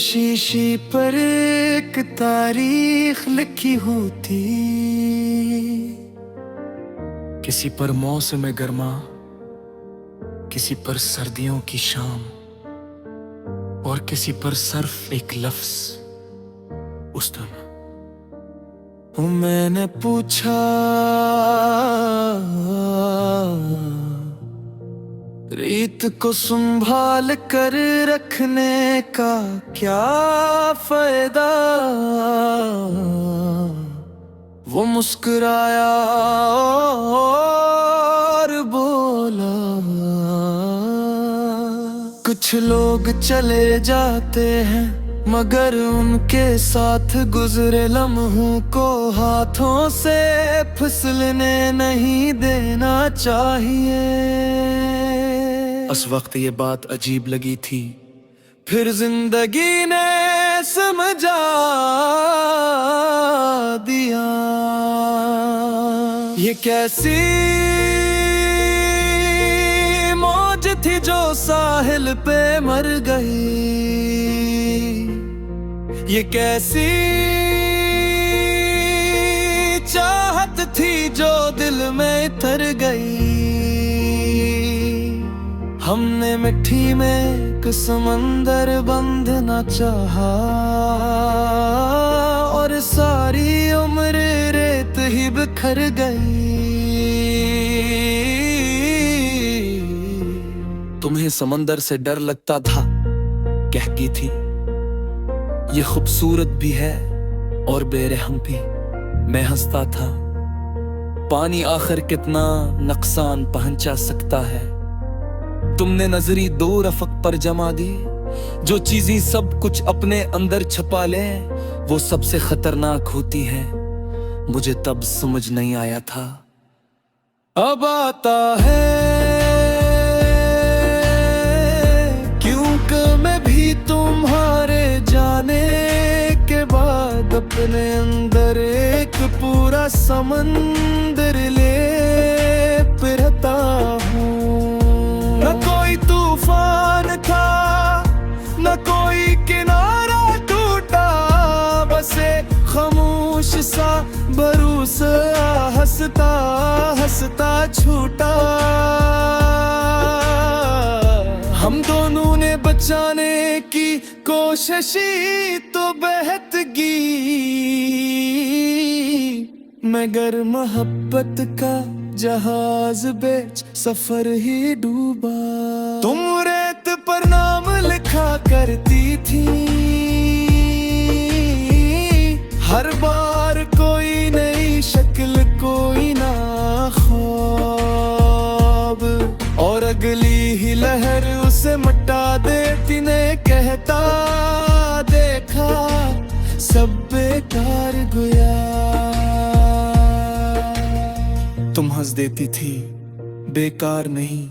शीशी पर एक तारीख लिखी होती, किसी पर मौसम गर्मा, किसी पर सर्दियों की शाम, और किसी पर सिर्फ एक लफ्ज उस दिन। मैंने पूछा रीत को संभाल कर रखने का क्या फायदा। वो मुस्कुराया और बोला, कुछ लोग चले जाते हैं मगर उनके साथ गुजरे लम्हों को हाथों से फिसलने नहीं देना चाहिए। उस वक्त ये बात अजीब लगी थी, फिर जिंदगी ने समझा दिया। ये कैसी मौज थी जो साहिल पे मर गई, ये कैसी चाहत थी जो दिल में उतर गई। हमने मिट्टी में एक समंदर बंधना चाहा और सारी उम्र रेत ही बिखर गई। तुम्हें समंदर से डर लगता था, कहती थी ये खूबसूरत भी है और बेरहम भी। मैं हंसता था, पानी आखिर कितना नुकसान पहुंचा सकता है। तुमने नजरी दो रफक पर जमा दी, जो चीजें सब कुछ अपने अंदर छुपा ले वो सबसे खतरनाक होती है। मुझे तब समझ नहीं आया था, अब आता है। क्योंकि मैं भी तुम्हारे जाने के बाद अपने अंदर एक पूरा समंदर ले फिरता हूँ। न कोई तूफान था, न कोई किनारा टूटा, बस एक खामोश सा भरोसा हंसता हंसता छूटा। हम दोनों ने बचाने की कोशिश तो बहतगी, मगर मोहब्बत का जहाज बेच सफर ही डूबा। तुम रेत पर नाम लिखा करती थी, हर बार कोई नई शक्ल कोई ना ख्वाब, और अगली ही लहर उसे मिटा देती ने कहता देखा सब बेकार गया। तुम हंस देती थी, बेकार नहीं,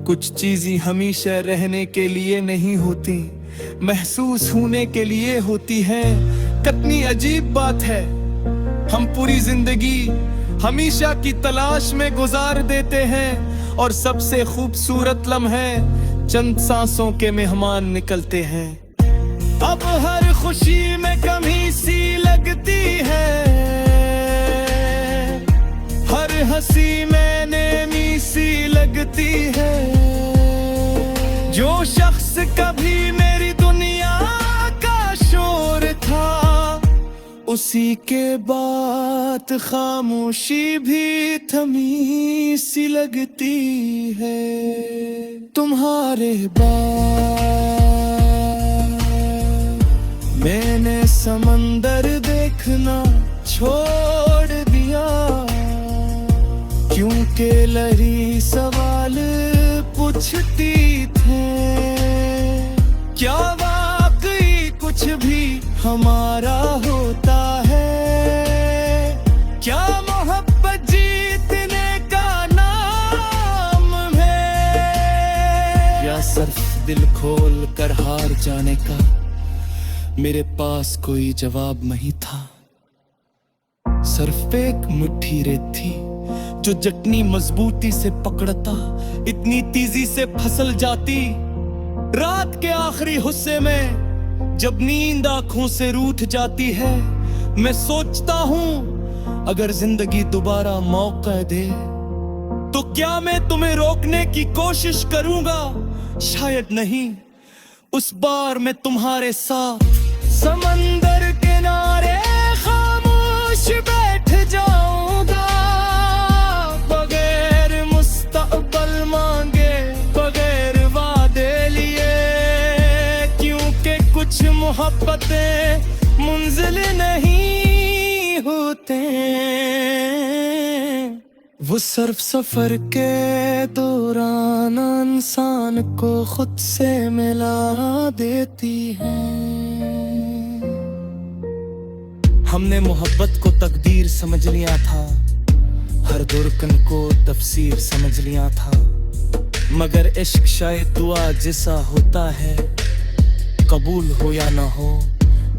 कुछ चीजें हमेशा रहने के लिए नहीं होती, महसूस होने के लिए होती है। कितनी अजीब बात है, हम पूरी जिंदगी हमेशा की तलाश में गुजार देते हैं और सबसे खूबसूरत लम्हे चंद सांसों के मेहमान निकलते हैं। अब हर खुशी में कमी सी लगती है, हर हंसी में नेमी सी लगती है। जो शख्स कभी मेरी दुनिया का शोर था, उसी के बाद खामोशी भी थमी सी लगती है। तुम्हारे बाद मैंने समंदर देखना छोड़ दिया, क्योंकि लहरी सवाल पूछती थे, क्या वाकई कुछ भी हमारा होता है? क्या मोहब्बत जीतने का नाम है, या सिर्फ दिल खोल कर हार जाने का? मेरे पास कोई जवाब नहीं था, सिर्फ एक मुट्ठी रेत थी जो जटनी मजबूती से पकड़ता इतनी तेजी से फसल जाती। रात के आखिरी हिस्से में जब नींद आंखों से रूठ जाती है, मैं सोचता हूँ अगर जिंदगी दोबारा मौका दे तो क्या मैं तुम्हें रोकने की कोशिश करूंगा? शायद नहीं। उस बार मैं तुम्हारे साथ समंदर किनारे खामोश बैठ जाऊंगा, बगैर मुस्तकबिल मांगे, बगैर वादे लिए, क्योंकि कुछ मोहब्बतें मुंजिल नहीं होते, वो सिर्फ सफर के दौरान इंसान को खुद से मिला देती हैं। हमने मोहब्बत को तकदीर समझ लिया था, हर दुर्कन को तफसीर समझ लिया था, मगर इश्क शायद दुआ जैसा होता है, कबूल हो या ना हो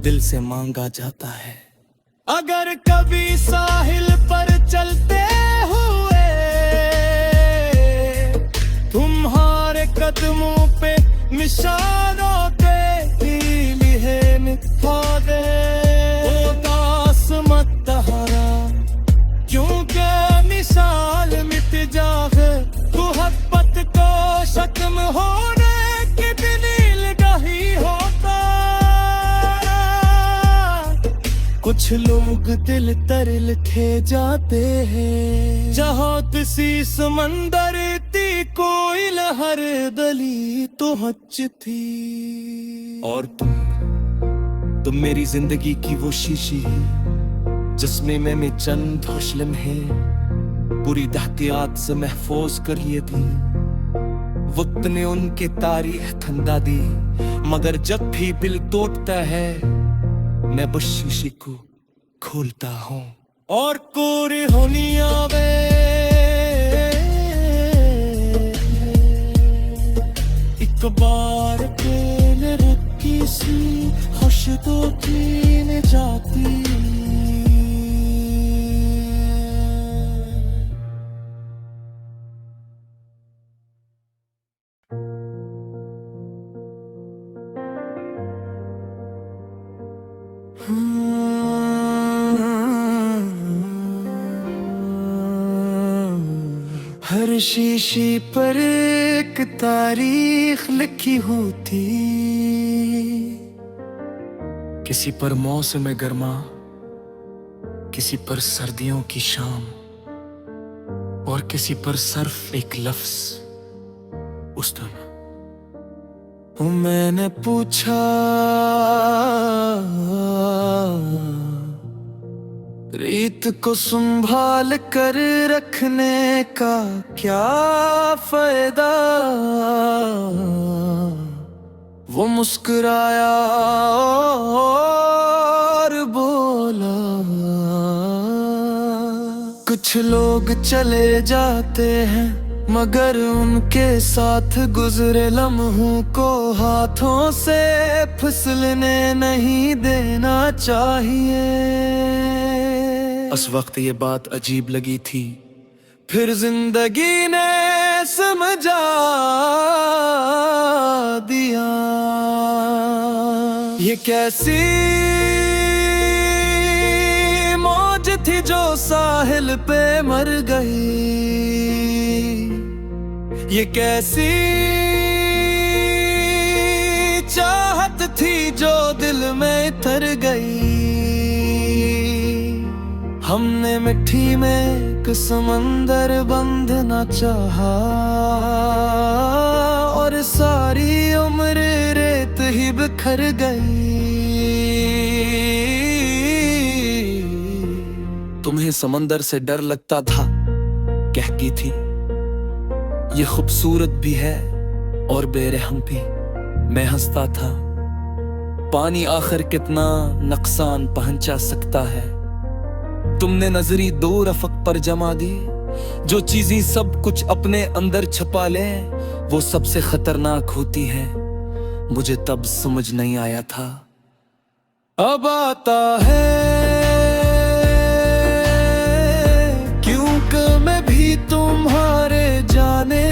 दिल से मांगा जाता है। अगर कभी साहिल पर चलते हुए तुम्हारे कदमों पे निशानों के लिए मिटा दे, उदास मत हरा, क्योंकि मिसाल मिट जाए, मोहब्बत को शक्म होने की दिल गही होता। कुछ लोग दिल तर लिखे जाते हैं, जहाँ किसी समंदर ती कोई लहर दली तो हच थी। और तुम मेरी जिंदगी की वो शीशी जिसमें मैं चंद होश लम्हे पूरी दहतियात से महफूज कर लिए थी। वक्त ने उनके तारीख ठंडा दी, मगर जब भी दिल टूटता है मैं बस शीशी को खोलता हूँ और कोरे होनिया में एक बार पेल रखी सी खुश तो जीने जाती। हर शीशी पर एक तारीख लिखी होती, किसी पर मौसम गर्मा, किसी पर सर्दियों की शाम, और किसी पर सिर्फ एक लफ्ज उस दिन। मैंने पूछा रीत को संभाल कर रखने का क्या फायदा, वो मुस्कुराया और बोला कुछ लोग चले जाते हैं, मगर उनके साथ गुजरे लम्हों को हाथों से फिसलने नहीं देना चाहिए। उस वक्त ये बात अजीब लगी थी, फिर जिंदगी ने समझा दिया। ये कैसी मौज थी जो साहिल पे मर गई, ये कैसी चाहत थी जो दिल में तर गई। हमने मिट्टी में एक समंदर बंधना चाहा, और सारी उम्र रेत ही बिखर गई। तुम्हें समंदर से डर लगता था, कहती थी ये खूबसूरत भी है और बेरहम भी। मैं हंसता था, पानी आखिर कितना नुकसान पहुंचा सकता है। तुमने नजरी दो रफक पर जमा दी, जो चीजें सब कुछ अपने अंदर छुपा ले वो सबसे खतरनाक होती है। मुझे तब समझ नहीं आया था, अब आता है, क्योंकि मैं भी तुम्हारे जाने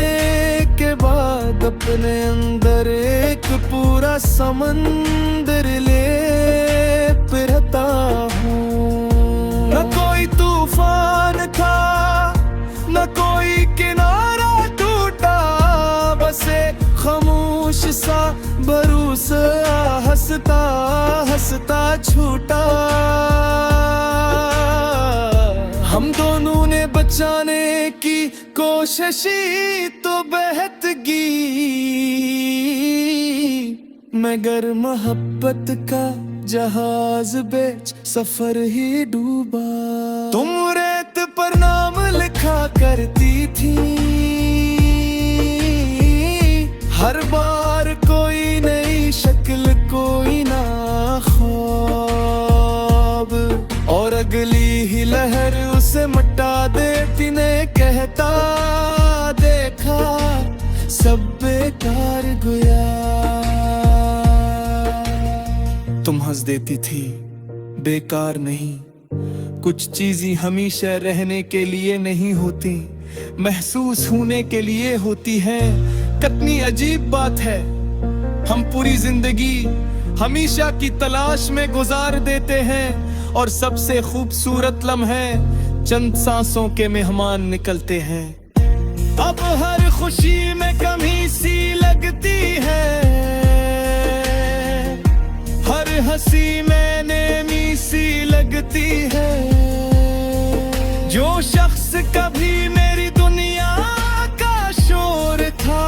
के बाद अपने अंदर एक पूरा समंदर ले रहता हूँ। न कोई तूफान था, न कोई किनारा टूटा, बस एक खामोश सा भरोसा हंसता हंसता छूटा। हम दोनों ने बचाने की कोशिश तो बहतगी, मगर मोहब्बत का जहाज बेच सफर ही डूबा। तुम रेत पर नाम लिखा करती थी, हर बार कोई नई शक्ल कोई ना ख्वाब, और अगली ही लहर उसे मिटा देती ने कहता देखा सब बेकार गया। तुम हंस देती थी, बेकार नहीं, कुछ चीजें हमेशा रहने के लिए नहीं होती, महसूस होने के लिए होती है। कितनी अजीब बात है, हम पूरी जिंदगी हमेशा की तलाश में गुजार देते हैं और सबसे खूबसूरत लम्हे चंद सांसों के मेहमान निकलते हैं। अब हर खुशी में कमी सी लगती है, हर हंसी में नेमी सी लगती है। जो शख्स कभी मेरी दुनिया का शोर था,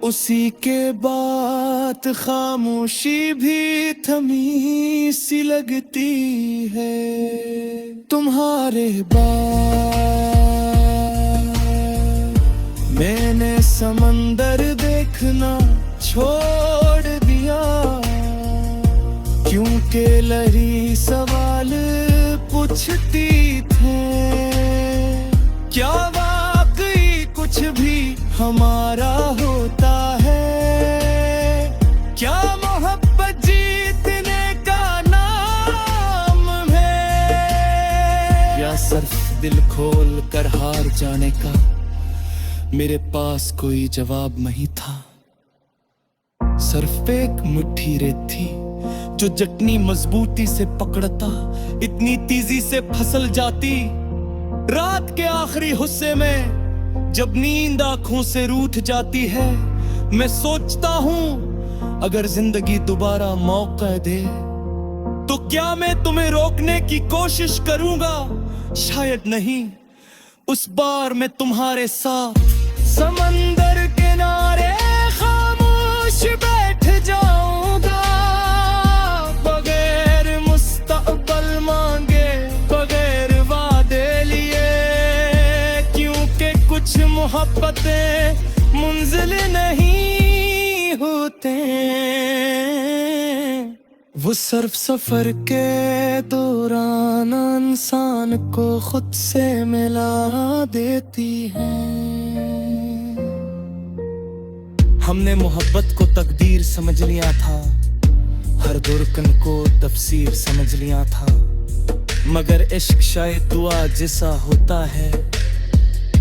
उसी के बाद खामोशी भी थमी सी लगती है। तुम्हारे बाद मैंने समंदर देखना छोड़ दिया, क्योंकि लहरी सवाल पूछती थे, क्या वाकई कुछ भी हमारा होता है? क्या मोहब्बत जीतने का नाम है, या सिर्फ दिल खोल कर हार जाने का? मेरे पास कोई जवाब नहीं था, सिर्फ एक मुट्ठी रेत थी जो जटनी मजबूती से पकड़ता इतनी तेजी से फसल जाती। रात के आखिरी हिस्से में जब नींद आंखों से रूठ जाती है, मैं सोचता हूं अगर जिंदगी दोबारा मौका दे तो क्या मैं तुम्हें रोकने की कोशिश करूंगा? शायद नहीं, उस बार मैं तुम्हारे साथ समंदर किनारे खामोश बैठ जाऊंगा, बगैर मुस्तकबिल मांगे, बगैर वादे लिए, क्योंकि कुछ मोहब्बतें मुंजिल नहीं होते, वो सिर्फ सफर के दौरान इंसान को खुद से मिला देती हैं। हमने मोहब्बत को तकदीर समझ लिया था, हर दुर्कन को तफसीर समझ लिया था, मगर इश्क शायद दुआ जैसा होता है,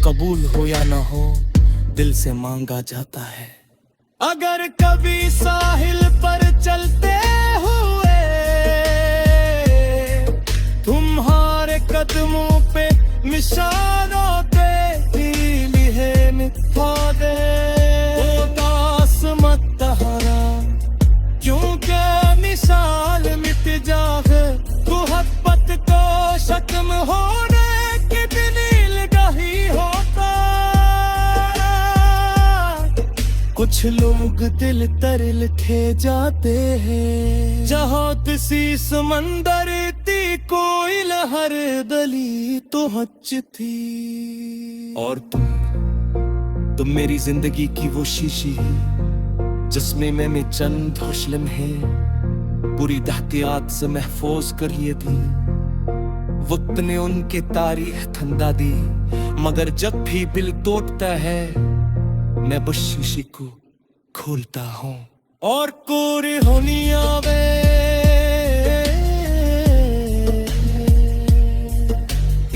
कबूल हो या ना हो दिल से मांगा जाता है। अगर कभी साहिल पर चलते हुए तुम्हारे कदमों पे निशानों पे लिहे मिटा दे, उदास मत तहरा, क्योंकि मिसाल मिट जाए, मोहब्बत को खत्म होने के दिन लगाही होता। कुछ लोग दिल तर लिखे जाते हैं, जहाँ किसी समंदर थी कोई लहर दली तो हच थी। और तुम मेरी जिंदगी की वो शीशी जिसमें मैंने चंद होश लम्हे पूरी दहतियात से महफूज कर लिए थी। वक्त ने उनके तारीख थंदा दी, मगर जब भी दिल टूटता है मैं बस शीशी को खोलता हूँ और कोरी होनी आवे।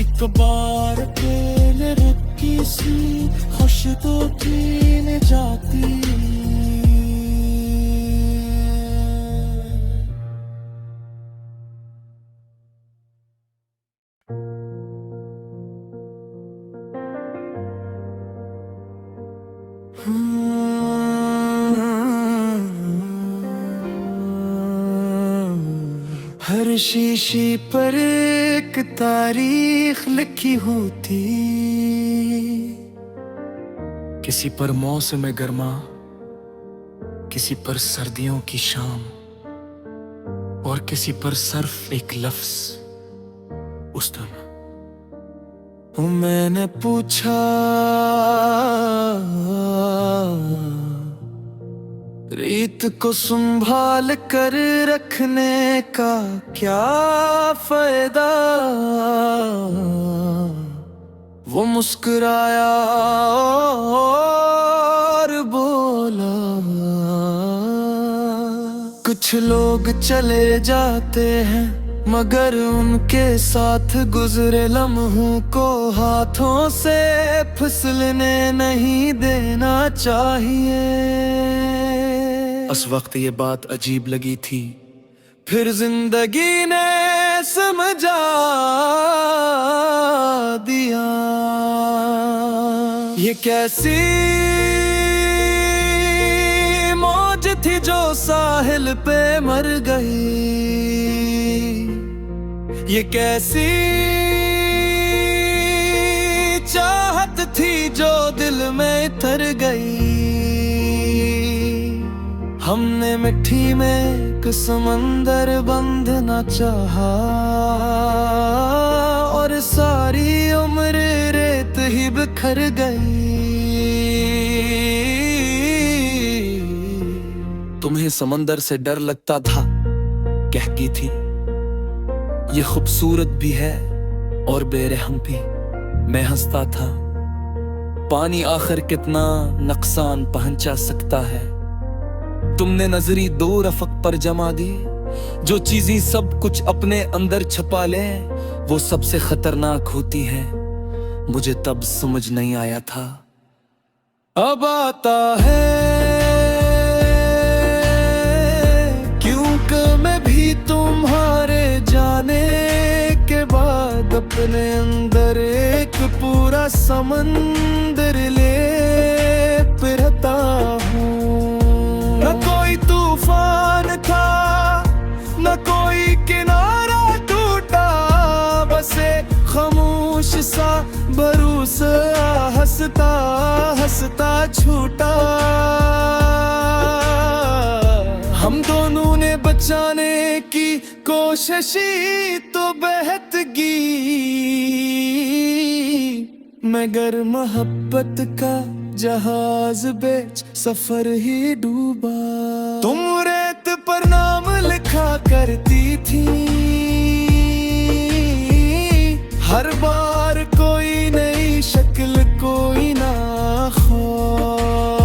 एक बार पहले रुकी सी खुश तो की जाती शीशी पर एक तारीख लिखी होती, किसी पर मौसम गर्मा, किसी पर सर्दियों की शाम, और किसी पर सिर्फ एक लफ्ज उस दिन। मैंने पूछा रीत को संभाल कर रखने का क्या फायदा। वो मुस्कुराया और बोला, कुछ लोग चले जाते हैं मगर उनके साथ गुजरे लम्हों को हाथों से फिसलने नहीं देना चाहिए। उस वक्त ये बात अजीब लगी थी, फिर जिंदगी ने समझा दिया। ये कैसी मौज थी जो साहिल पे मर गई, ये कैसी चाहत थी जो दिल में तर गई। हमने मिट्टी में एक समंदर बंधना चाहा और सारी उम्र रेत ही बिखर गई। तुम्हें समंदर से डर लगता था, कहती थी ये खूबसूरत भी है और बेरहम भी। मैं हंसता था, पानी आखिर कितना नुकसान पहुंचा सकता है। तुमने नजरी दो रफक पर जमा दी, जो चीजें सब कुछ अपने अंदर छुपा ले वो सबसे खतरनाक होती है। मुझे तब समझ नहीं आया था, अब आता है। क्योंकि मैं भी तुम्हारे जाने के बाद अपने अंदर एक पूरा समंदर ले फिरता हूँ। न कोई तूफान था, न कोई किनारा टूटा, बस एक खामोश सा भरोसा हंसता हंसता छूटा। हम दोनों ने बचाने की कोशिश तो बहतगी, मगर मोहब्बत का जहाज बेच सफर ही डूबा। तुम रेत पर नाम लिखा करती थी, हर बार कोई नई शक्ल कोई ना ख्वाब,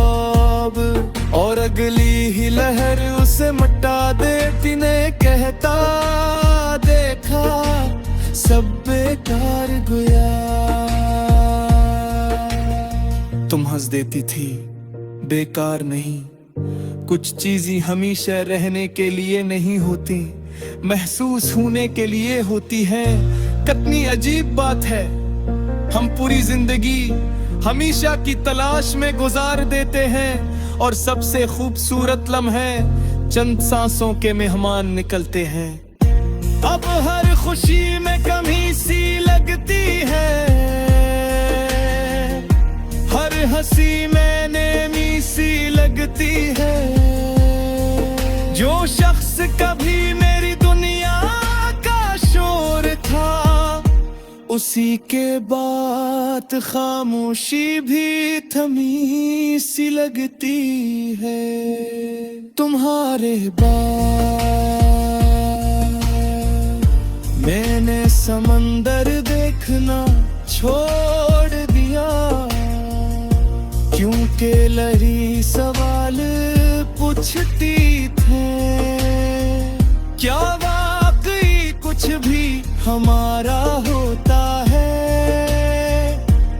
और अगली ही लहर उसे मिटा देती ने कहता देखा सब बेकार गया। तुम हंस देती थी, बेकार नहीं, कुछ चीजें हमेशा रहने के लिए नहीं होती, महसूस होने के लिए होती है। कितनी अजीब बात है, हम पूरी जिंदगी हमेशा की तलाश में गुजार देते हैं और सबसे खूबसूरत लम्हे चंद सांसों के मेहमान निकलते हैं। अब हर खुशी में कमी सी लगती है, हर हंसी में नेमी सी लगती है। जो शख्स कभी मेरी दुनिया का शोर था, उसी के बाद खामोशी भी थमी सी लगती है। तुम्हारे बाद मैंने समंदर देखना छोड़ दिया, क्योंकि लहरी सवाल पूछती थे, क्या वाकई कुछ भी हमारा होता है?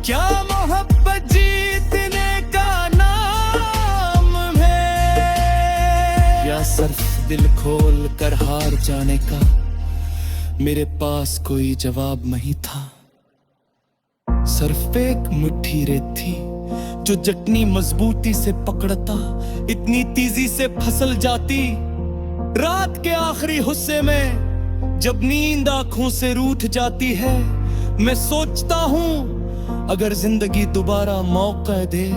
क्या मोहब्बत जीतने का नाम है, या सिर्फ दिल खोल कर हार जाने का? मेरे पास कोई जवाब नहीं था, सिर्फ एक मुट्ठी रेत थी जो जटनी मजबूती से पकड़ता इतनी तेजी से फसल जाती। रात के आखिरी हिस्से में जब नींद आंखों से रूठ जाती है, मैं सोचता हूँ अगर जिंदगी दोबारा मौका दे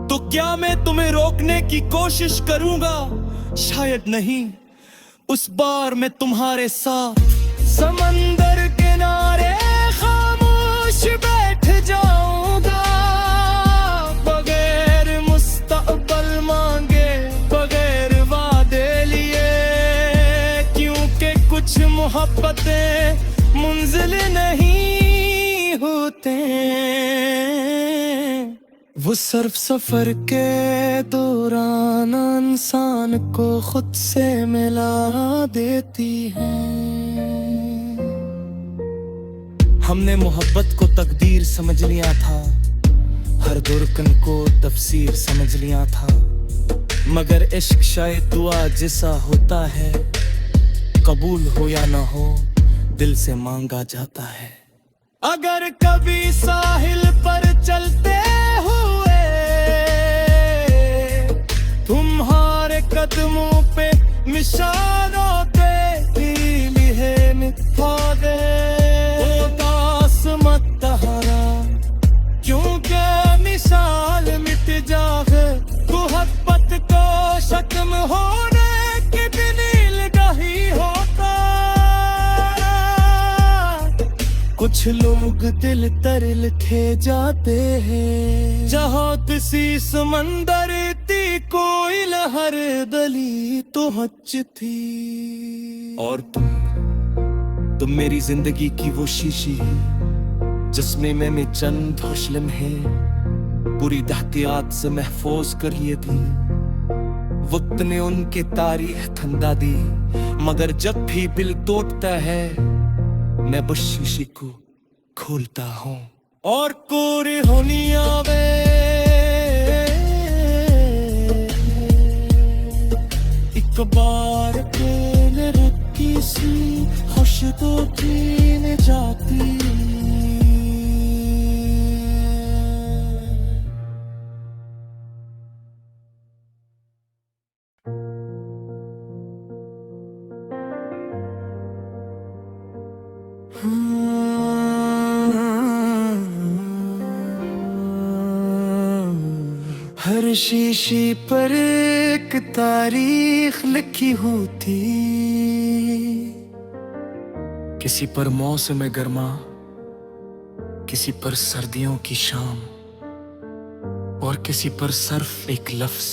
तो क्या मैं तुम्हें रोकने की कोशिश करूंगा? शायद नहीं। उस बार मैं तुम्हारे साथ समंदर किनारे खामोश बैठ जाऊंगा, बगैर मुस्तकबिल मांगे, बगैर वादे लिए, क्योंकि कुछ मोहब्बतें मुंजिल नहीं होते। वो सिर्फ सफर के दौरान इंसान को खुद से मिला देती हैं। हमने मोहब्बत को तकदीर समझ लिया था, हर दुर्कन को तफसीर समझ लिया था, मगर इश्क शायद दुआ जैसा होता है, कबूल हो या ना हो दिल से मांगा जाता है। अगर कभी साहिल पर चलते हुए तुम्हारे कदमों पे निशानों पे लिहे मिटा दे, उदास मत तहरा, क्योंकि मिसाल मिट जाए, मोहब्बत को खत्म होने के दिन लगाही होता। कुछ लोग दिल तर लिखे जाते हैं, जहाँ किसी समंदर थी कोई लहर दली तो हच थी। और तुम मेरी जिंदगी की वो शीशी जिसमें मैं चंद खुश लम्हे पूरी एहतियात से महफूज कर लिए थी। वक्त ने उनकी तारीख थंदा दी, मगर जब भी दिल टूटता है मैं बस शीशी को खोलता हूँ और कोरे होनिया वे एक बार पहले रखी सी खुश तो जीने जाती। हर शीशी पर एक तारीख लिखी होती, किसी पर मौसम गर्मा, किसी पर सर्दियों की शाम, और किसी पर सिर्फ एक लफ्ज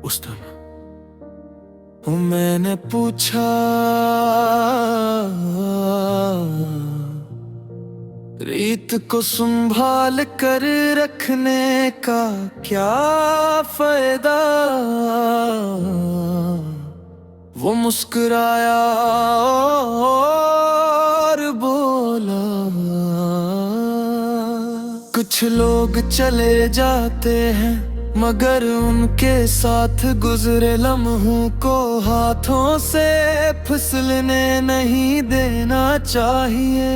उस दिन। मैंने पूछा रीत को संभाल कर रखने का क्या फायदा? वो मुस्कुराया और बोला कुछ लोग चले जाते हैं, मगर उनके साथ गुजरे लम्हों को हाथों से फिसलने नहीं देना चाहिए।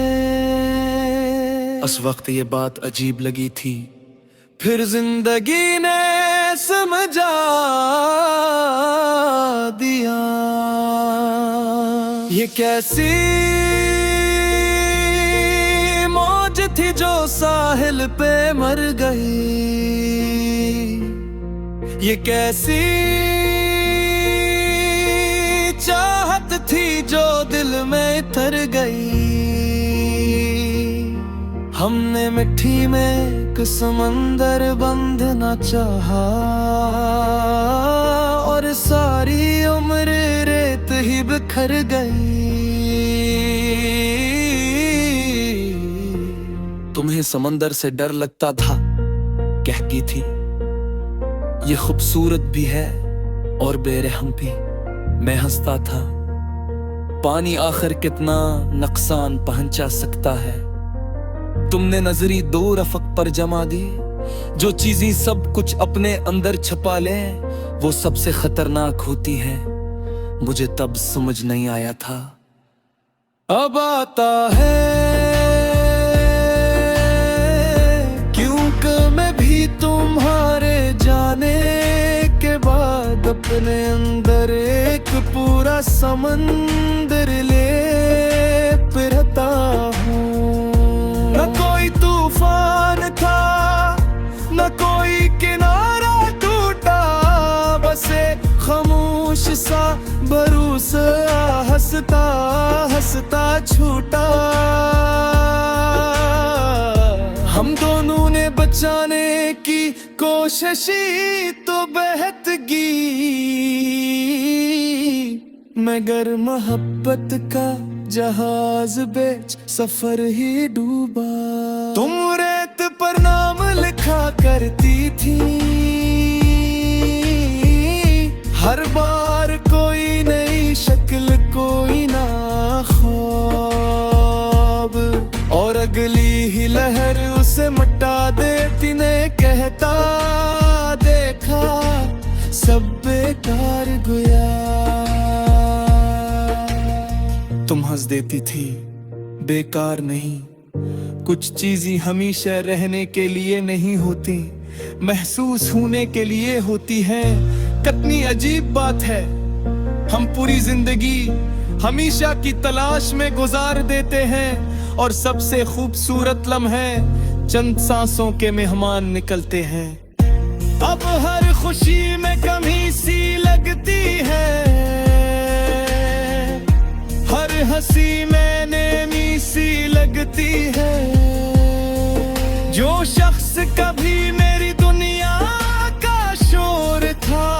उस वक्त ये बात अजीब लगी थी, फिर जिंदगी ने समझा दिया। ये कैसी मौज थी जो साहिल पे मर गई, ये कैसी चाहत थी जो दिल में तर गई। हमने मिट्टी में एक समंदर बंधना चाहा, और सारी उम्र रेत ही बिखर गई। तुम्हें समंदर से डर लगता था, कहती थी ये खूबसूरत भी है और बेरहम भी। मैं हंसता था, पानी आखिर कितना नुकसान पहुंचा सकता है। तुमने नजरी दो रफक पर जमा दी, जो चीजें सब कुछ अपने अंदर छुपा ले वो सबसे खतरनाक होती है। मुझे तब समझ नहीं आया था, अब आता है क्योंकि मैं भी तुम्हारे जाने के बाद अपने अंदर एक पूरा समंदर ले रहता हूँ। न कोई तूफान था न कोई किनारा टूटा, बस एक खामोश सा भरोसा हंसता हंसता छूटा। हम दोनों ने बचाने की कोशिश तो बहतगी, मगर मोहब्बत का जहाज बेच सफर ही डूबा। तुम रेत पर नाम लिखा करती थी, हर बार कोई नई शक्ल कोई ना ख्वाब, और अगली ही लहर उसे मिटा देती ने कहता देखा सब बेकार गया। तुम हंस देती थी बेकार नहीं, कुछ चीजें हमेशा रहने के लिए नहीं होती, महसूस होने के लिए होती है। कितनी अजीब बात है, हम पूरी जिंदगी हमेशा की तलाश में गुजार देते हैं, और सबसे खूबसूरत लम्हे चंद सांसों के मेहमान निकलते हैं। अब हर खुशी में कमी सी लगती है, हर हंसी में नेमी सी लगती है। जो शख्स कभी मेरी दुनिया का शोर था,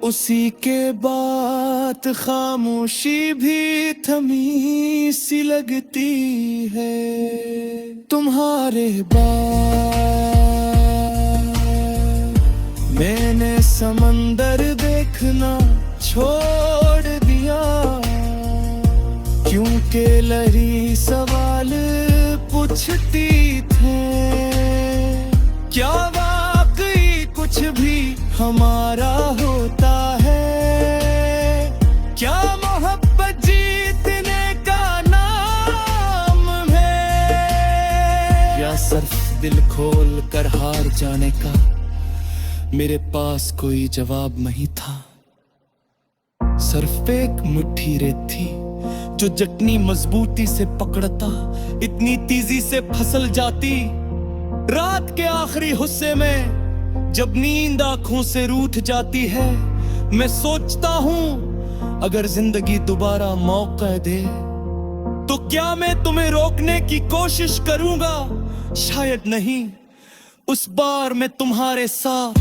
उसी के बाद खामोशी भी थमी सी लगती है। तुम्हारे बाद मैंने समंदर देखना छोड़ दिया, क्योंकि लहरी सवाल पूछती थे क्या वाकई कुछ भी हमारा होता है, क्या मोहब्बत जीतने का नाम है, या सिर्फ दिल खोल कर हार जाने का मेरे पास कोई जवाब नहीं था। सिर्फ एक मुट्ठी रेत थी जो जटनी मजबूती से पकड़ता, इतनी तेजी से फसल जाती। रात के आखिरी हिस्से में जब नींद आंखों से रूठ जाती है, मैं सोचता हूं अगर जिंदगी दोबारा मौका दे तो क्या मैं तुम्हें रोकने की कोशिश करूंगा? शायद नहीं। उस बार मैं तुम्हारे साथ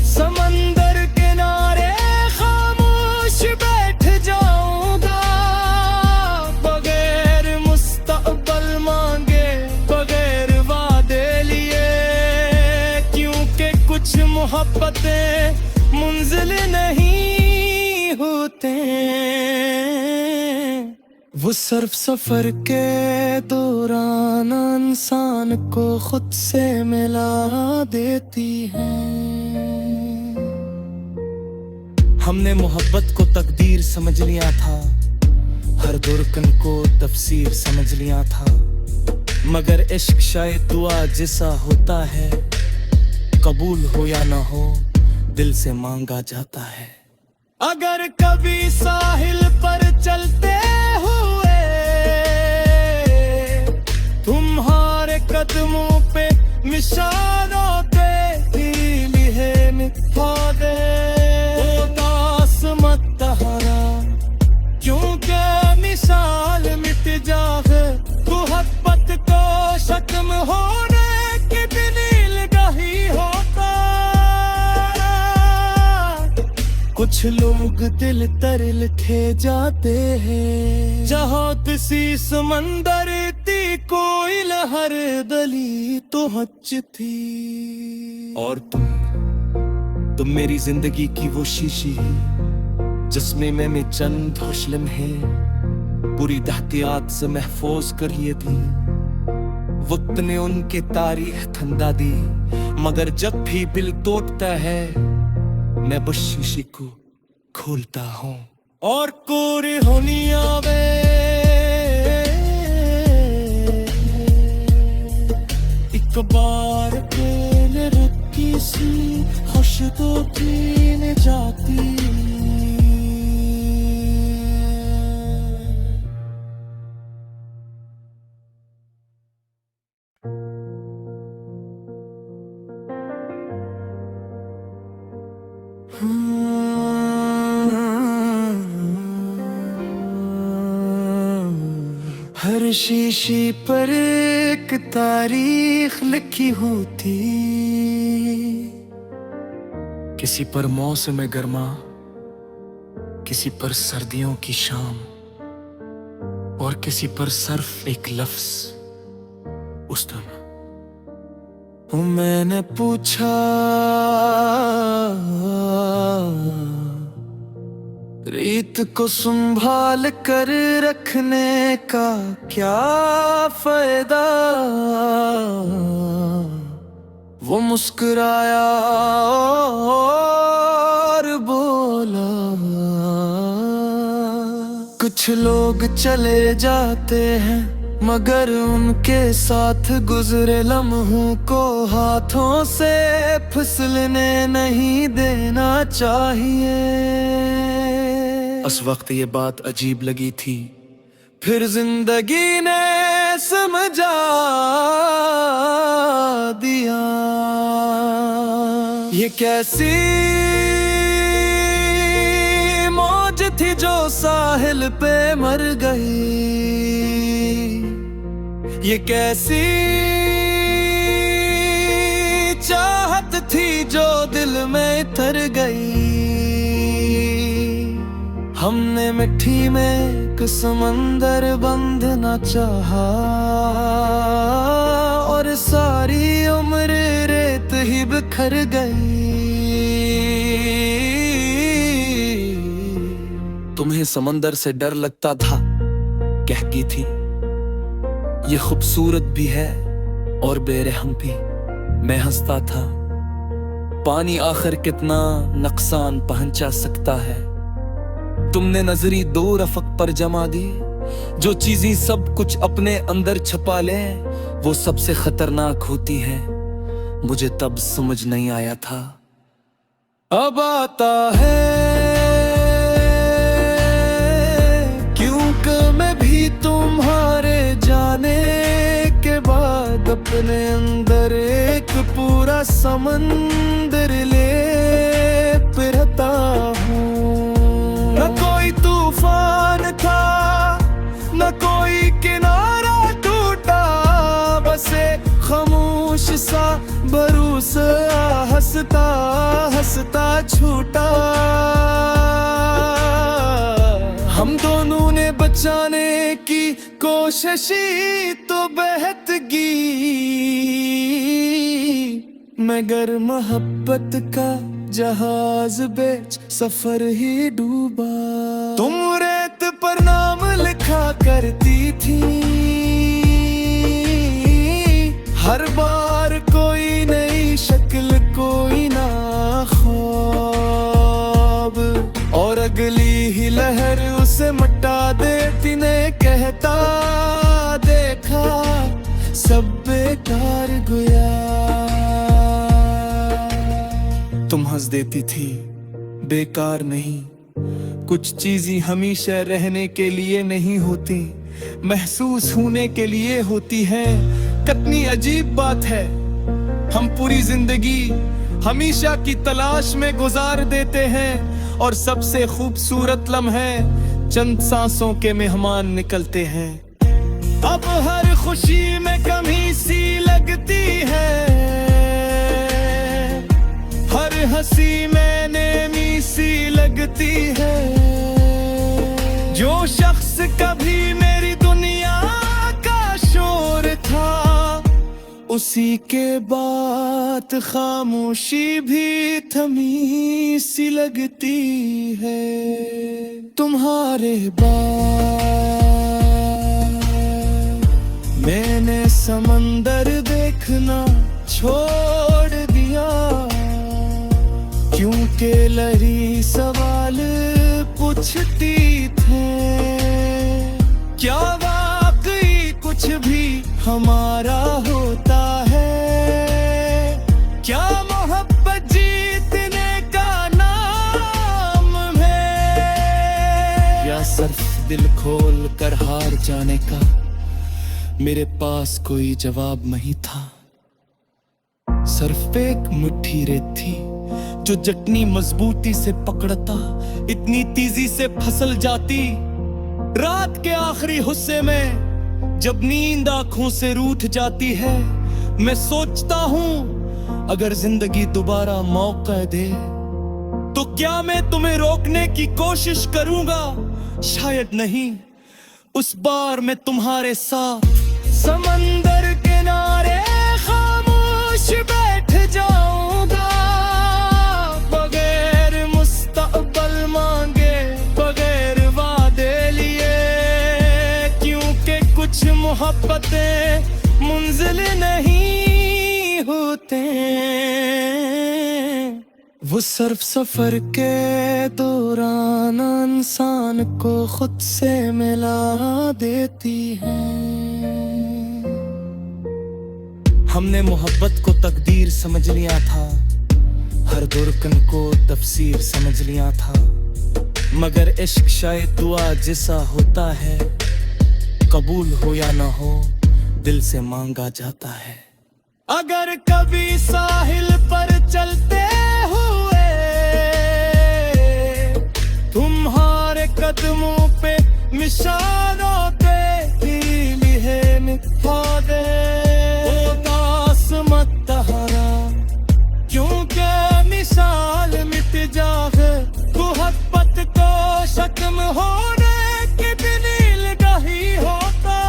समंदर किनारे खामोश बैठ जाऊंगा, बगैर मुस्तकबिल मांगे, बगैर वादे लिए, क्योंकि कुछ मोहब्बतें मुंजिल नहीं होते, वो सिर्फ सफर के दौरान इंसान को खुद से मिला देती हैं। हमने मोहब्बत को तकदीर समझ लिया था, हर दुर्कन को तफसीर समझ लिया था, मगर इश्क शायद दुआ जैसा होता है, कबूल हो या ना हो दिल से मांगा जाता है। अगर कभी साहिल पर चलते हुए तुम्हारे कदमों पे निशानों पे लिहे मिटा दे, उदास मत हरा, क्योंकि मिसाल मिट जाए, मोहब्बत को खत्म होने की भी नीलगाही होता। कुछ लोग दिल तर लिखे जाते हैं, जहाँ किसी समंदर थी कोई लहर दली तो हच थी। और तुम मेरी जिंदगी की वो शीशी जिसमें मैंने चंद खुश लम्हे पूरी एहतियात से महफूज कर लिए थी। वक्त ने उनकी तारीख ठंडा दी, मगर जब भी दिल टूटता है मैं बस शीशी को खोलता हूँ और कोरे होनिया में एक बार पहले रखी सी खुश तो पीने जाती हर शीशी पर एक तारीख लिखी होती, किसी पर मौसम गर्मा, किसी पर सर्दियों की शाम, और किसी पर सिर्फ एक लफ्ज उस दिन। मैंने पूछा, रीत को संभाल कर रखने का क्या फायदा? वो मुस्कुराया और बोला, कुछ लोग चले जाते हैं मगर उनके साथ गुजरे लम्हों को हाथों से फिसलने नहीं देना चाहिए। उस वक्त ये बात अजीब लगी थी, फिर जिंदगी ने समझा दिया। ये कैसी मौज थी जो साहिल पे मर गई, ये कैसी चाहत थी जो दिल में तर गई। हमने मिट्टी में एक समंदर बंधना चाहा और सारी उम्र रेत ही बिखर गई। तुम्हें समंदर से डर लगता था, कहती थी ये खूबसूरत भी है और बेरहम भी। मैं हंसता था, पानी आखिर कितना नुकसान पहुंचा सकता है। तुमने नजरी दो रफक पर जमा दी, जो चीजें सब कुछ अपने अंदर छुपा ले वो सबसे खतरनाक होती है। मुझे तब समझ नहीं आया था, अब आता है। क्योंकि मैं भी तुम्हारे जाने के बाद अपने अंदर एक पूरा समंदर ले फिरता हूँ। न कोई तूफान था, न कोई किनारा टूटा, बस एक खामोश सा भरोसा हंसता हंसता छूटा। हम दोनों ने बचाने की कोशिश तो बहतगी, मगर मोहब्बत का जहाज बेच सफर ही डूबा। तुम रेत पर नाम लिखा करती थी, हर बार कोई नई शक्ल कोई ना ख्वाब, और अगली ही लहर उसे मिटा देती ने कहता देखा सब बेकार गया। तुम हंस देती थी, बेकार नहीं, कुछ चीजें हमेशा रहने के लिए नहीं होती, महसूस होने के लिए होती है। कितनी अजीब बात है, हम पूरी जिंदगी हमेशा की तलाश में गुजार देते हैं और सबसे खूबसूरत लम्हे चंद सांसों के मेहमान निकलते हैं। अब हर खुशी में कमी सी लगती है, हर हंसी में नेमी सी लगती है। जो शख्स कभी मेरी दुनिया का शोर था, उसी के बाद खामोशी भी थमी सी लगती है। तुम्हारे बाद मैंने समंदर देखना छोड़ दिया, क्योंकि लहरी सवाल पूछती थे, क्या वाकई कुछ भी हमारा होता है? क्या मोहब्बत जीतने का नाम है, या सिर्फ दिल खोल कर हार जाने का? मेरे पास कोई जवाब नहीं था, सिर्फ एक मुट्ठी रेत थी जो जितनी मजबूती से पकड़ता इतनी तेजी से फिसल जाती। रात के आखिरी हिस्से में जब नींद आंखों से रूठ जाती है, मैं सोचता हूँ अगर जिंदगी दोबारा मौका दे तो क्या मैं तुम्हें रोकने की कोशिश करूंगा? शायद नहीं। उस बार मैं तुम्हारे साथ समंदर किनारे खामोश बैठ जाऊंगा, बगैर मुस्तकबिल मांगे, बगैर वादे लिए, क्योंकि कुछ मोहब्बतें मुंजिल नहीं होते। वो सिर्फ सफर के दौरान इंसान को खुद से मिला देती है। हमने मोहब्बत को तकदीर समझ लिया था, हर दुर्कन को तफसीर समझ लिया था, मगर इश्क शायद दुआ जैसा होता है, कबूल हो या ना हो दिल से मांगा जाता है। अगर कभी साहिल पर चलते हुए तुम्हारे कदमों पे निशानों पे लिए मिटा दे, उदास मत तहरा, क्योंकि मिसाल मिट जाए, मोहब्बत को शक्म होने की भी नीलगाही होता।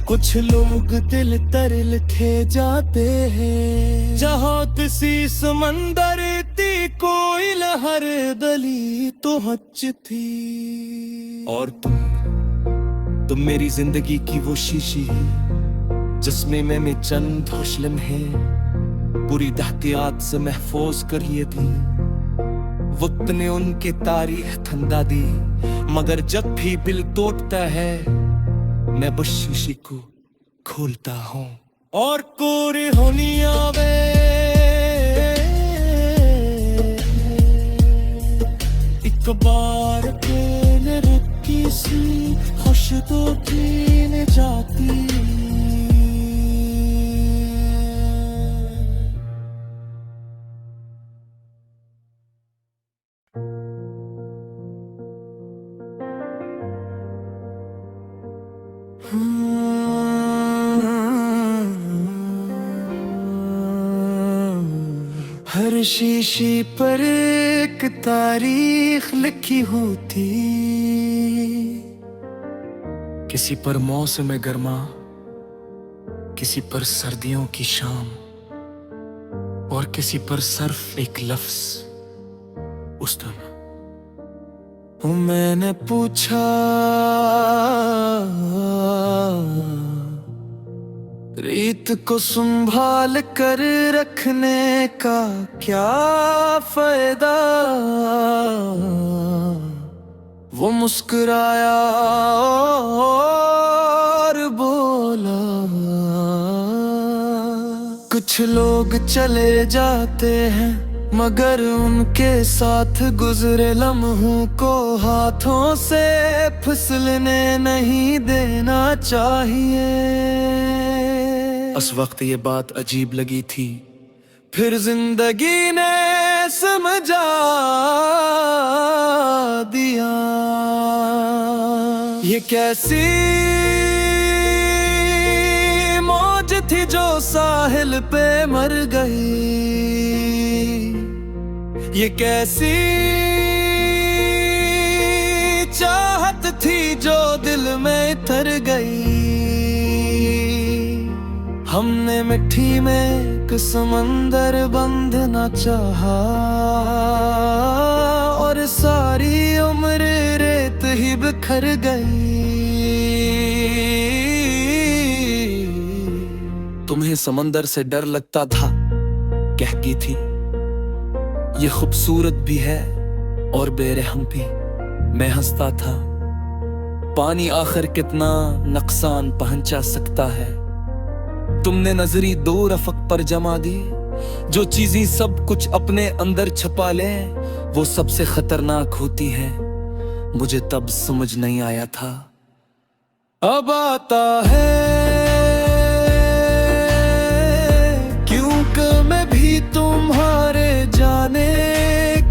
कुछ लोग दिल तर लिखे जाते हैं, जहाँ किसी समंदर थी कोई लहर दली तो हच थी। और तुम मेरी जिंदगी की वो शीशी जिसमें मैंने चंद खुश लम्हे पूरी दहतियात से महफूज करिए थी। वक्त ने उनकी तारीख ठंडा दी, मगर जब भी दिल टूटता है मैं बस शीशी को खोलता हूँ और कोरे होनी आवे। एक बार पेन रखी सी खुश तो जीने जाती। हर शीशी पर एक तारीख लिखी होती, किसी पर मौसम गर्मा, किसी पर सर्दियों की शाम, और किसी पर सिर्फ एक लफ्ज उस दिन। मैंने पूछा रीत को संभाल कर रखने का क्या फायदा? वो मुस्कुराया और बोला, कुछ लोग चले जाते हैं मगर उनके साथ गुजरे लम्हों को हाथों से फिसलने नहीं देना चाहिए। उस वक्त ये बात अजीब लगी थी, फिर जिंदगी ने समझा दिया। ये कैसी मौज थी जो साहिल पे मर गई, ये कैसी चाहत थी जो दिल में उतर गई। हमने मिट्टी में एक समंदर बंधना चाहा और सारी उम्र रेत ही बिखर गई। तुम्हें समंदर से डर लगता था, कहती थी ये खूबसूरत भी है और बेरहम भी। मैं हंसता था, पानी आखिर कितना नुकसान पहुंचा सकता है। तुमने नजरी दो रफक पर जमा दी, जो चीजें सब कुछ अपने अंदर छुपा ले वो सबसे खतरनाक होती है। मुझे तब समझ नहीं आया था, अब आता है। क्योंकि मैं भी तुम्हारे जाने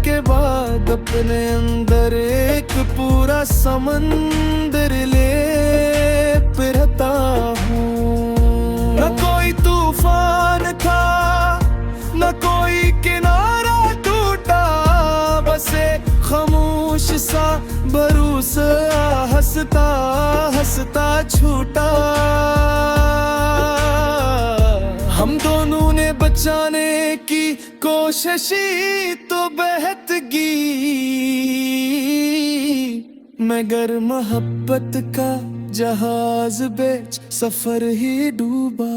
के बाद अपने अंदर एक पूरा समंदर छूटा। हम दोनों ने बचाने की कोशिश तो बहतगी, मगर मोहब्बत का जहाज बेच सफर ही डूबा।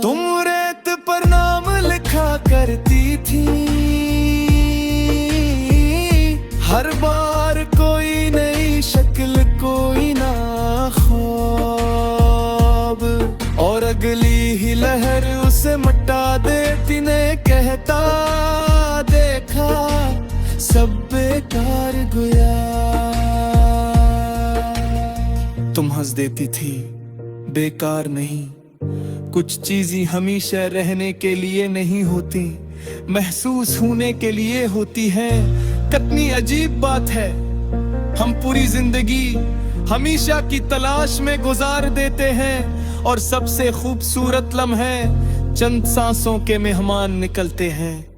तुम रेत पर नाम लिखा करती थी, हर बार कोई नई शक्ल कोई ना ख्वाब, और अगली ही लहर उसे मटा देती ने कहता देखा सब बेकार गया। तुम हंस देती थी, बेकार नहीं, कुछ चीजें हमेशा रहने के लिए नहीं होती, महसूस होने के लिए होती है। कितनी अजीब बात है, हम पूरी जिंदगी हमेशा की तलाश में गुजार देते हैं और सबसे खूबसूरत लम्हे चंद सांसों के मेहमान निकलते हैं।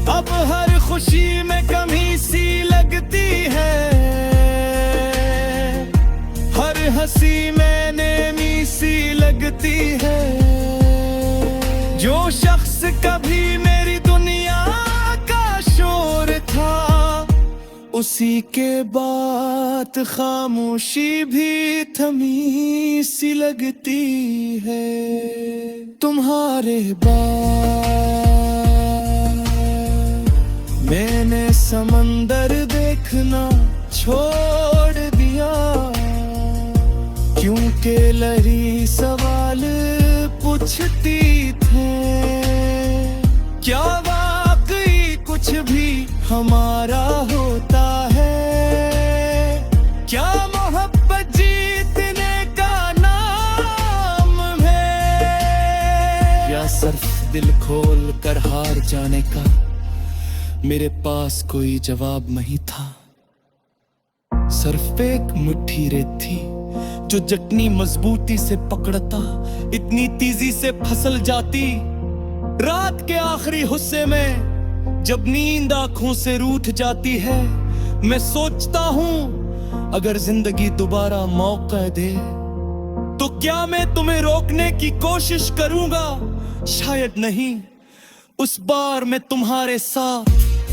अब हर खुशी में कमी सी लगती है, हर हंसी में नेमी सी लगती है। जो शख्स कभी मेरी दुनिया का शोर था, उसी के बाद खामोशी भी थमी सी लगती है। तुम्हारे बाद मैंने समंदर देखना छोड़ दिया, क्योंकि लहरी सवाल पूछती थे, क्या वाकई कुछ भी हमारा होता है? क्या मोहब्बत जीतने का नाम है, या सिर्फ दिल खोल कर हार जाने का? मेरे पास कोई जवाब नहीं था, सिर्फ एक मुट्ठी रेत थी जो जटनी मजबूती से पकड़ता इतनी तेजी से फिसल जाती। रात के आखिरी हिस्से में जब नींद आंखों से रूठ जाती है, मैं सोचता हूँ अगर जिंदगी दोबारा मौका दे तो क्या मैं तुम्हें रोकने की कोशिश करूंगा? शायद नहीं, उस बार मैं तुम्हारे साथ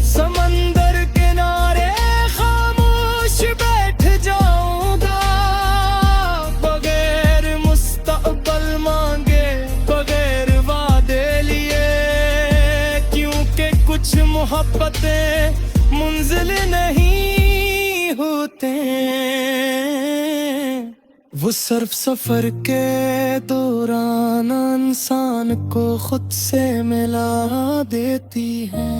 समंदर किनारे खामोश बैठ जाऊंगा, बगैर मुस्तकबिल मांगे, बगैर वादे लिए, क्योंकि कुछ मोहब्बतें मुंजिल नहीं होते, वो सिर्फ सफर के दौरान इंसान को खुद से मिला देती हैं।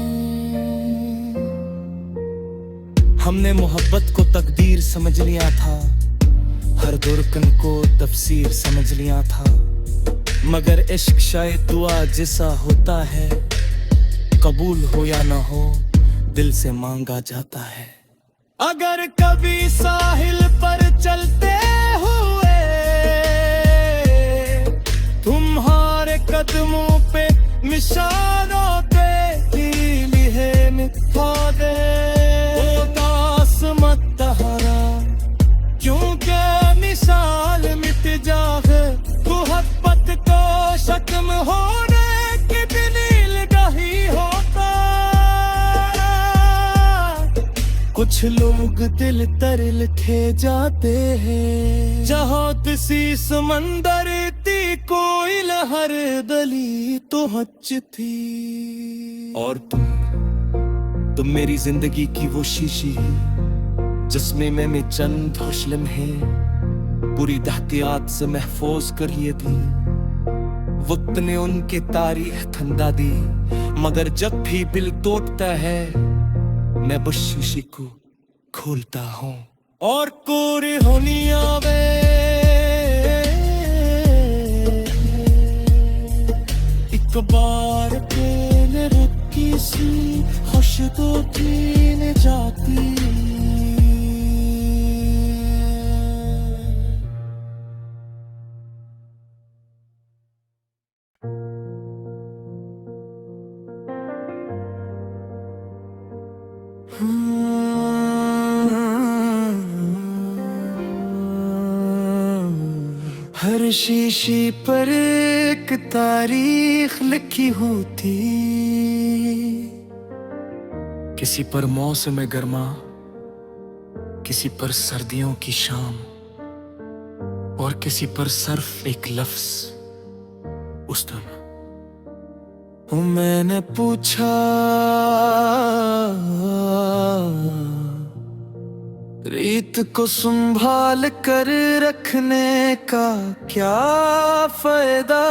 हमने मोहब्बत को तकदीर समझ लिया था, हर दुर्कन को तफसीर समझ लिया था, मगर इश्क शायद दुआ जैसा होता है, कबूल हो या ना हो दिल से मांगा जाता है। अगर कभी साहिल पर चलते हुए तुम्हारे कदमों पे निशानों पे लिहे मिटा दे, उदास मत तहरा, क्योंकि मिसाल मिट जाए, मोहब्बत को शक्म होने की भी नीलगाही होता। कुछ लोग दिल तर लिखे जाते हैं, जहाँ किसी समंदर थी कोई लहर दली तो हच थी। और तुम मेरी जिंदगी की वो शीशी जिसमें मैंने चंद खुश लम्हे पूरी एहतियात से महफूज कर लिए थी। वक्त ने उनकी तारीख थंदा दी, मगर जब भी दिल टूटता है मैं बस शीशी को खोलता हूँ और कोरे होनी आवे, एक बार पेन रखी सी खुश तो जीने जाती। हर शीशी पर एक तारीख लिखी होती, किसी पर मौसम गर्मा, किसी पर सर्दियों की शाम, और किसी पर सिर्फ एक लफ्ज उस दिन। मैंने पूछा, रीत को संभाल कर रखने का क्या फायदा?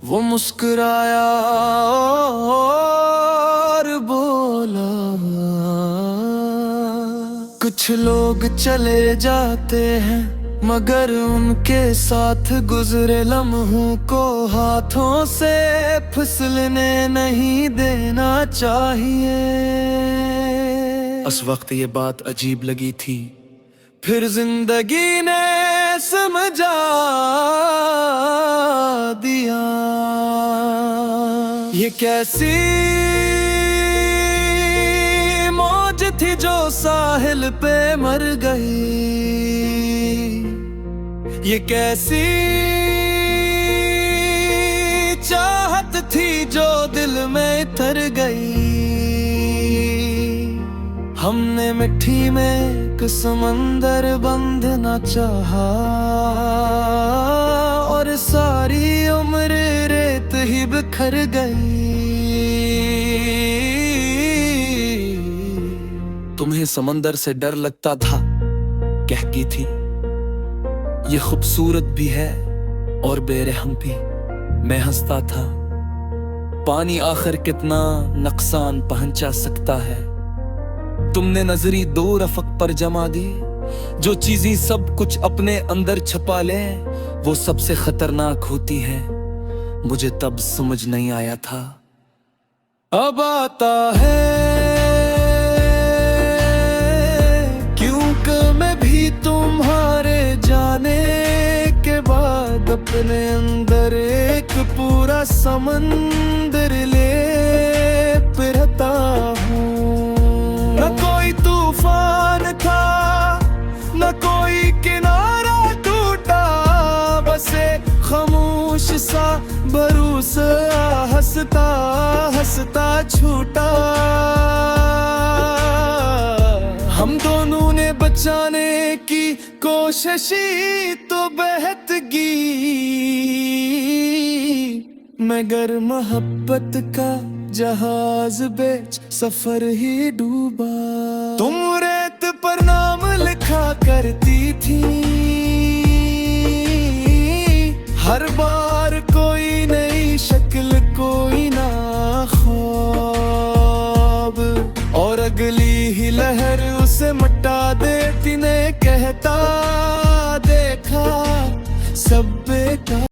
वो मुस्कुराया और बोला, कुछ लोग चले जाते हैं मगर उनके साथ गुजरे लम्हों को हाथों से फिसलने नहीं देना चाहिए। उस वक्त ये बात अजीब लगी थी, फिर जिंदगी ने समझा दिया। ये कैसी मौज थी जो साहिल पे मर गई, ये कैसी चाहत थी जो दिल में तर गई। हमने मिट्टी में एक समंदर बंधना चाहा, और सारी उम्र रेत ही बिखर गई। तुम्हें समंदर से डर लगता था, कहती थी ये खूबसूरत भी है और बेरहम भी। मैं हंसता था, पानी आखिर कितना नुकसान पहुंचा सकता है। तुमने नजरी दो रफक पर जमा दी, जो चीजें सब कुछ अपने अंदर छुपा ले वो सबसे खतरनाक होती है। मुझे तब समझ नहीं आया था, अब आता है। क्योंकि मैं भी तुम्हारे जाने के बाद अपने अंदर एक पूरा समंदर ले फिरता हूँ। न कोई तूफान था, न कोई किनारा टूटा, बस एक खामोश सा भरोसा हंसता हंसता छूटा। हम दोनों ने बचाने की कोशिश तो बहतगी, मगर मोहब्बत का जहाज बेच सफर ही डूबा। तुम रेत पर नाम लिखा करती थी, हर बार कोई नई शक्ल कोई ना ख्वाब, और अगली ही लहर उसे मिटा देती ने कहता देखा सब बेकार।